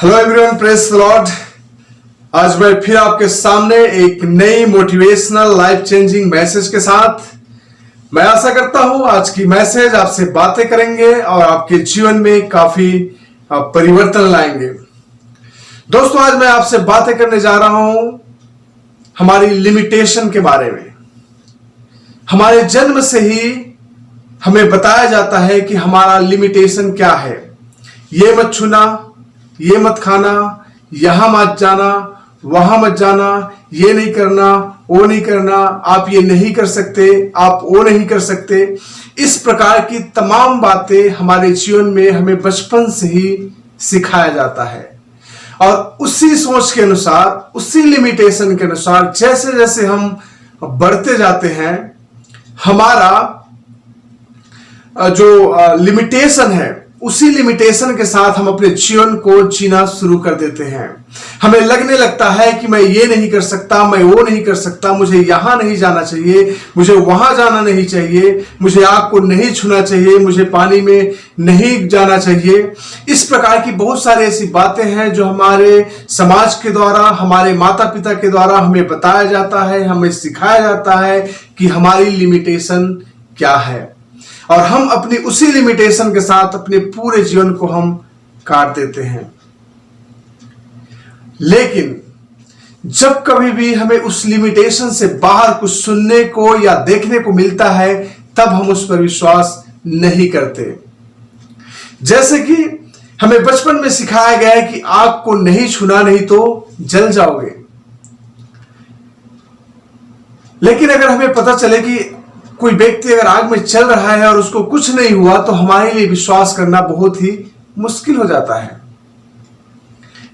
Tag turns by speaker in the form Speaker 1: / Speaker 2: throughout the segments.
Speaker 1: Hello everyone, praise the Lord. आज मैं फिर आपके सामने एक नई मोटिवेशनल लाइफ चेंजिंग मैसेज के साथ। मैं आशा करता हूं आज की मैसेज आपसे बातें करेंगे और आपके जीवन में काफी परिवर्तन लाएंगे। दोस्तों, आज मैं आपसे बातें करने जा रहा हूं हमारी लिमिटेशन के बारे में। हमारे जन्म से ही हमें बताया जाता है कि हमारा लिमिटेशन क्या है। ये मत छूना, ये मत खाना, यहां मत जाना, वहां मत जाना, ये नहीं करना, वो नहीं करना, आप ये नहीं कर सकते, आप वो नहीं कर सकते। इस प्रकार की तमाम बातें हमारे जीवन में हमें बचपन से ही सिखाया जाता है और उसी सोच के अनुसार, उसी लिमिटेशन के अनुसार जैसे जैसे हम बढ़ते जाते हैं, हमारा जो लिमिटेशन है उसी लिमिटेशन के साथ हम अपने जीवन को जीना शुरू कर देते हैं। हमें लगने लगता है कि मैं ये नहीं कर सकता, मैं वो नहीं कर सकता, मुझे यहां नहीं जाना चाहिए, मुझे वहां जाना नहीं चाहिए, मुझे आग को नहीं छूना चाहिए, मुझे पानी में नहीं जाना चाहिए। इस प्रकार की बहुत सारी ऐसी बातें हैं जो हमारे समाज के द्वारा, हमारे माता पिता के द्वारा हमें बताया जाता है, हमें सिखाया जाता है कि हमारी लिमिटेशन क्या है, और हम अपनी उसी लिमिटेशन के साथ अपने पूरे जीवन को हम काट देते हैं। लेकिन जब कभी भी हमें उस लिमिटेशन से बाहर कुछ सुनने को या देखने को मिलता है, तब हम उस पर विश्वास नहीं करते। जैसे कि हमें बचपन में सिखाया गया है कि आग को नहीं छूना, नहीं तो जल जाओगे। लेकिन अगर हमें पता चले कि कोई व्यक्ति अगर आग में चल रहा है और उसको कुछ नहीं हुआ, तो हमारे लिए विश्वास करना बहुत ही मुश्किल हो जाता है।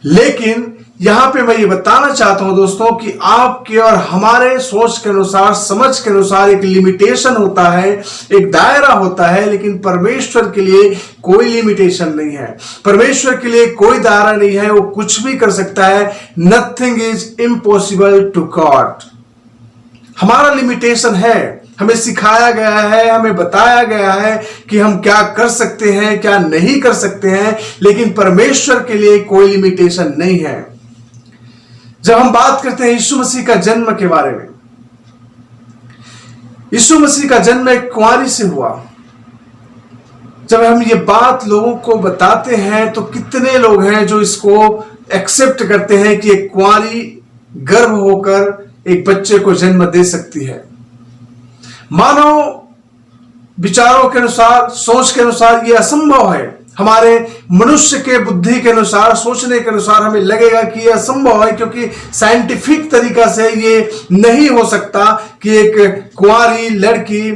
Speaker 1: लेकिन यहां पे मैं ये बताना चाहता हूं दोस्तों कि आपके और हमारे सोच के अनुसार, समझ के अनुसार एक लिमिटेशन होता है, एक दायरा होता है, लेकिन परमेश्वर के लिए कोई लिमिटेशन नहीं है। परमेश्वर के लिए कोई दायरा नहीं है, वो कुछ भी कर सकता है। Nothing is impossible to God. हमारा लिमिटेशन है, हमें सिखाया गया है, हमें बताया गया है कि हम क्या कर सकते हैं, क्या नहीं कर सकते हैं, लेकिन परमेश्वर के लिए कोई लिमिटेशन नहीं है। जब हम बात करते हैं यीशु मसीह का जन्म के बारे में, यीशु मसीह का जन्म एक कुंवारी से हुआ। जब हम ये बात लोगों को बताते हैं तो कितने लोग हैं जो इसको एक्सेप्ट करते हैं कि एक कुंवारी गर्भ होकर एक बच्चे को जन्म दे सकती है। मानव विचारों के अनुसार, सोच के अनुसार यह असंभव है। हमारे मनुष्य के बुद्धि के अनुसार, सोचने के अनुसार हमें लगेगा कि यह असंभव है, क्योंकि साइंटिफिक तरीका से ये नहीं हो सकता कि एक कुंवारी लड़की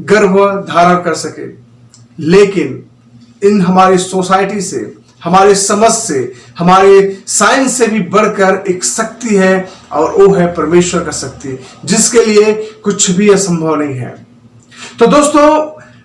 Speaker 1: गर्भ धारण कर सके। लेकिन इन हमारी सोसाइटी से, हमारी समझ से, हमारे साइंस से भी बढ़कर एक शक्ति है, और वो है परमेश्वर का शक्ति, जिसके लिए कुछ भी असंभव नहीं है। तो दोस्तों,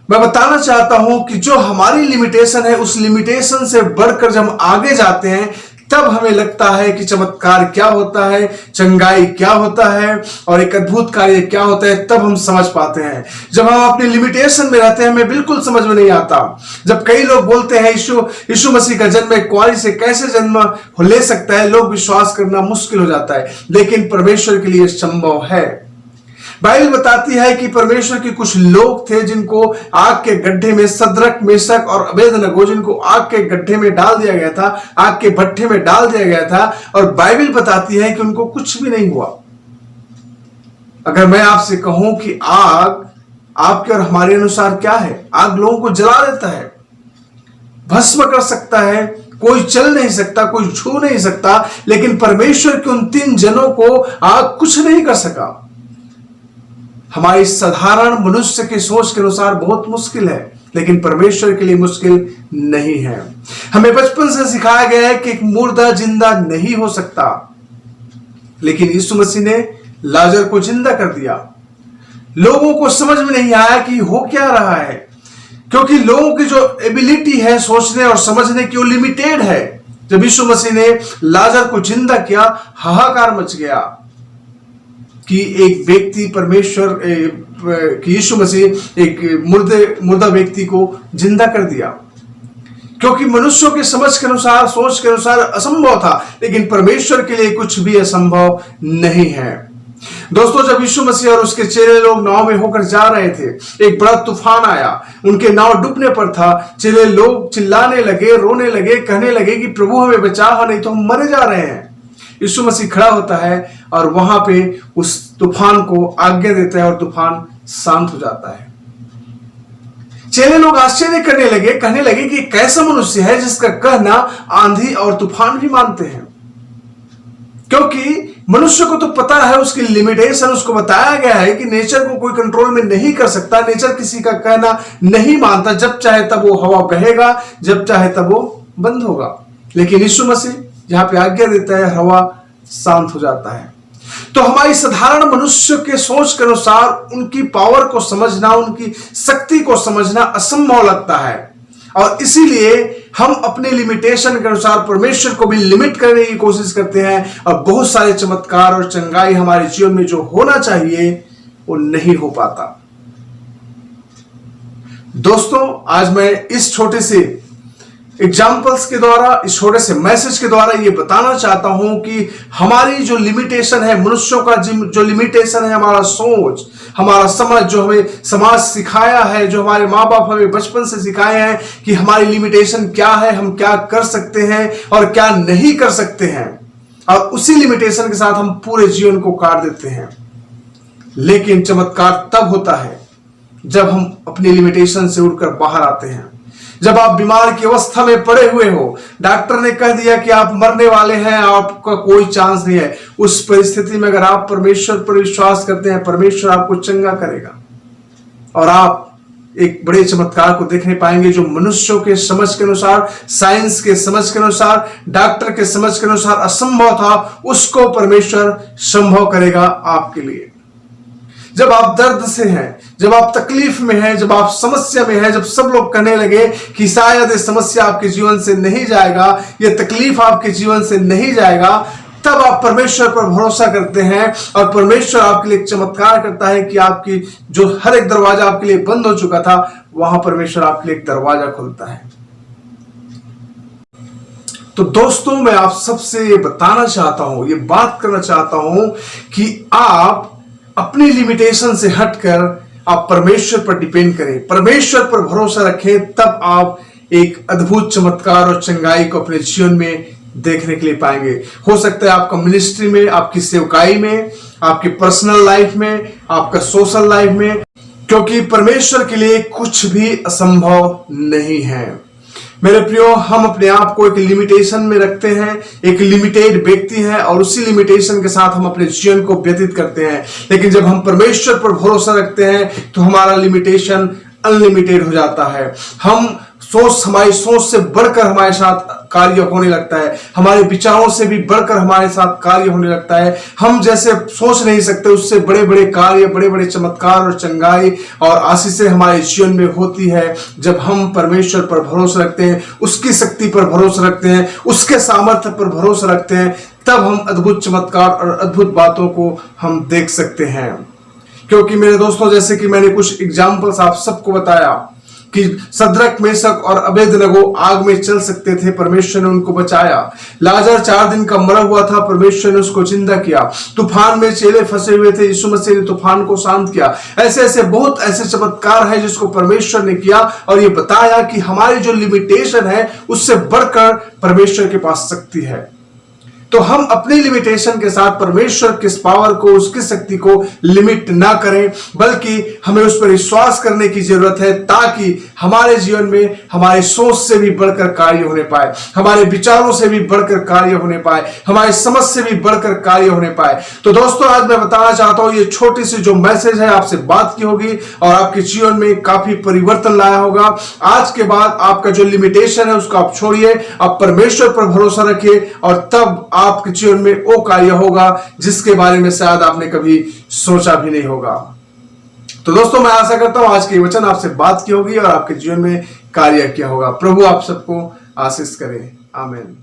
Speaker 1: मैं बताना चाहता हूं कि जो हमारी लिमिटेशन है, उस लिमिटेशन से बढ़कर जब हम आगे जाते हैं, तब हमें लगता है कि चमत्कार क्या होता है, चंगाई क्या होता है, और एक अद्भुत कार्य क्या होता है। तब हम समझ पाते हैं। जब हम अपनी लिमिटेशन में रहते हैं, हमें बिल्कुल समझ में नहीं आता। जब कई लोग बोलते हैं यीशु मसीह का जन्म एक कुंवारी से कैसे जन्म ले सकता है, लोग विश्वास करना मुश्किल हो जाता है। लेकिन परमेश्वर के लिए संभव है। बाइबल बताती है कि परमेश्वर के कुछ लोग थे जिनको आग के गड्ढे में, सद्रक, मेशक और अबेदनगो, जिनको आग के गड्ढे में डाल दिया गया था, आग के भट्ठे में डाल दिया गया था, और बाइबल बताती है कि उनको कुछ भी नहीं हुआ। अगर मैं आपसे कहूं कि आग आपके और हमारे अनुसार क्या है, आग लोगों को जला देता है, भस्म कर सकता है, कोई चल नहीं सकता, कोई छू नहीं सकता। लेकिन परमेश्वर के उन 3 जनों को आग कुछ नहीं कर सका। हमारी साधारण मनुष्य की सोच के अनुसार बहुत मुश्किल है, लेकिन परमेश्वर के लिए मुश्किल नहीं है। हमें बचपन से सिखाया गया है कि एक मुर्दा जिंदा नहीं हो सकता, लेकिन यीशु मसीह ने लाजर को जिंदा कर दिया। लोगों को समझ में नहीं आया कि हो क्या रहा है, क्योंकि लोगों की जो एबिलिटी है सोचने और समझने की, वो लिमिटेड है। जब यीशु मसीह ने लाजर को जिंदा किया, हाहाकार मच गया कि एक व्यक्ति, परमेश्वर कि यीशु मसीह एक मुर्दा व्यक्ति को जिंदा कर दिया। क्योंकि मनुष्यों के समझ के अनुसार, सोच के अनुसार असंभव था, लेकिन परमेश्वर के लिए कुछ भी असंभव नहीं है। दोस्तों, जब यीशु मसीह और उसके चेले लोग नाव में होकर जा रहे थे, एक बड़ा तूफान आया, उनके नाव डूबने पर था। चेले लोग चिल्लाने लगे, रोने लगे, कहने लगे कि प्रभु हमें बचा, नहीं तो हम मरे जा रहे हैं। यीशु मसीह खड़ा होता है और वहां पे उस तूफान को आज्ञा देता है और तूफान शांत हो जाता है। चेले लोग आश्चर्य करने लगे, कहने लगे कि कैसा मनुष्य है जिसका कहना आंधी और तूफान भी मानते हैं। क्योंकि मनुष्य को तो पता है उसकी लिमिटेशन, उसको बताया गया है कि नेचर को कोई कंट्रोल में नहीं कर सकता, नेचर किसी का कहना नहीं मानता, जब चाहे तब वो हवा बहेगा, जब चाहे तब वो बंद होगा। लेकिन यीशु मसीह जहां पे आज्ञा देता है, हवा शांत हो जाता है। तो हमारी साधारण मनुष्य के सोच के अनुसार उनकी पावर को समझना, उनकी शक्ति को समझना असंभव लगता है, और इसीलिए हम अपने लिमिटेशन के अनुसार परमेश्वर को भी लिमिट करने की कोशिश करते हैं, और बहुत सारे चमत्कार और चंगाई हमारे जीवन में जो होना चाहिए वो नहीं हो पाता। दोस्तों, आज मैं इस छोटे से एग्जाम्पल्स के द्वारा, इस छोटे से मैसेज के द्वारा ये बताना चाहता हूं कि हमारी जो लिमिटेशन है, मनुष्यों का जो लिमिटेशन है, हमारा सोच, हमारा समझ, जो हमें समाज सिखाया है, जो हमारे माँ बाप हमें बचपन से सिखाए हैं कि हमारी लिमिटेशन क्या है, हम क्या कर सकते हैं और क्या नहीं कर सकते हैं, और उसी लिमिटेशन के साथ हम पूरे जीवन को काट देते हैं। लेकिन चमत्कार तब होता है जब हम अपनी लिमिटेशन से उड़कर बाहर आते हैं। जब आप बीमार की अवस्था में पड़े हुए हो, डॉक्टर ने कह दिया कि आप मरने वाले हैं, आपका कोई चांस नहीं है, उस परिस्थिति में अगर आप परमेश्वर पर विश्वास करते हैं, परमेश्वर आपको चंगा करेगा और आप एक बड़े चमत्कार को देखने पाएंगे जो मनुष्यों के समझ के अनुसार, साइंस के समझ के अनुसार, डॉक्टर के समझ के अनुसार असंभव था, उसको परमेश्वर संभव करेगा आपके लिए। जब आप दर्द से हैं, जब आप तकलीफ में हैं, जब आप समस्या में हैं, जब सब लोग कहने लगे कि शायद ये समस्या आपके जीवन से नहीं जाएगा, ये तकलीफ आपके जीवन से नहीं जाएगा, तब आप परमेश्वर पर भरोसा करते हैं और परमेश्वर आपके लिए एक चमत्कार करता है कि आपकी जो हर एक दरवाजा आपके लिए बंद हो चुका था, वहां परमेश्वर आपके लिए एक दरवाजा खोलता है। तो दोस्तों, मैं आप सबसे ये बताना चाहता हूं, ये बात करना चाहता हूं कि आप अपनी लिमिटेशन से हटकर आप परमेश्वर पर डिपेंड करें, परमेश्वर पर भरोसा रखें, तब आप एक अद्भुत चमत्कार और चंगाई को अपने जीवन में देखने के लिए पाएंगे। हो सकता है आपका मिनिस्ट्री में, आपकी सेवकाई में, आपकी पर्सनल लाइफ में, आपका सोशल लाइफ में, क्योंकि परमेश्वर के लिए कुछ भी असंभव नहीं है। मेरे प्रियो, हम अपने आप को एक लिमिटेशन में रखते हैं, एक लिमिटेड व्यक्ति है, और उसी लिमिटेशन के साथ हम अपने जीवन को व्यतीत करते हैं। लेकिन जब हम परमेश्वर पर भरोसा रखते हैं तो हमारा लिमिटेशन अनलिमिटेड हो जाता है। हमारी सोच से बढ़कर हमारे साथ कार्य होने लगता है, हमारे विचारों से भी बढ़कर हमारे साथ कार्य होने लगता है। हम जैसे सोच नहीं सकते उससे बड़े बड़े कार्य, बड़े बड़े चमत्कार और चंगाई और आशीषें हमारे जीवन में होती है जब हम परमेश्वर पर भरोसा रखते हैं, उसकी शक्ति पर भरोसा रखते हैं, उसके सामर्थ्य पर भरोसा रखते हैं। तब हम अद्भुत चमत्कार और अद्भुत बातों को हम देख सकते हैं। क्योंकि मेरे दोस्तों, जैसे कि मैंने कुछ एग्जाम्पल्स आप सबको बताया कि सद्रक, मेशक और अबेदनगो आग में चल सकते थे, परमेश्वर ने उनको बचाया। लाजर 4 दिन का मरा हुआ था, परमेश्वर ने उसको जिंदा किया। तूफान में चेले फंसे हुए थे, यीशु मसीह ने तूफान को शांत किया। ऐसे बहुत ऐसे चमत्कार है जिसको परमेश्वर ने किया, और ये बताया कि हमारी जो लिमिटेशन है उससे बढ़कर परमेश्वर के पास शक्ति है। तो हम अपनी लिमिटेशन के साथ परमेश्वर के पावर को, उसकी शक्ति को लिमिट ना करें, बल्कि हमें उस पर विश्वास करने की जरूरत है, ताकि हमारे जीवन में हमारे सोच से भी बढ़कर कार्य होने पाए, हमारे विचारों से भी बढ़कर कार्य होने पाए, हमारी समझ से भी बढ़कर कार्य होने पाए। तो दोस्तों, आज मैं बताना चाहता हूं, ये छोटी सी जो मैसेज है आपसे बात की होगी और आपके जीवन में काफी परिवर्तन लाया होगा। आज के बाद आपका जो लिमिटेशन है उसको आप छोड़िए, आप परमेश्वर पर भरोसा रखिए, और तब आपके जीवन में वो कार्य होगा जिसके बारे में शायद आपने कभी सोचा भी नहीं होगा। तो दोस्तों, मैं आशा करता हूं आज के वचन आपसे बात की होगी और आपके जीवन में कार्य किया होगा। प्रभु आप सबको आशीष करे। आमीन।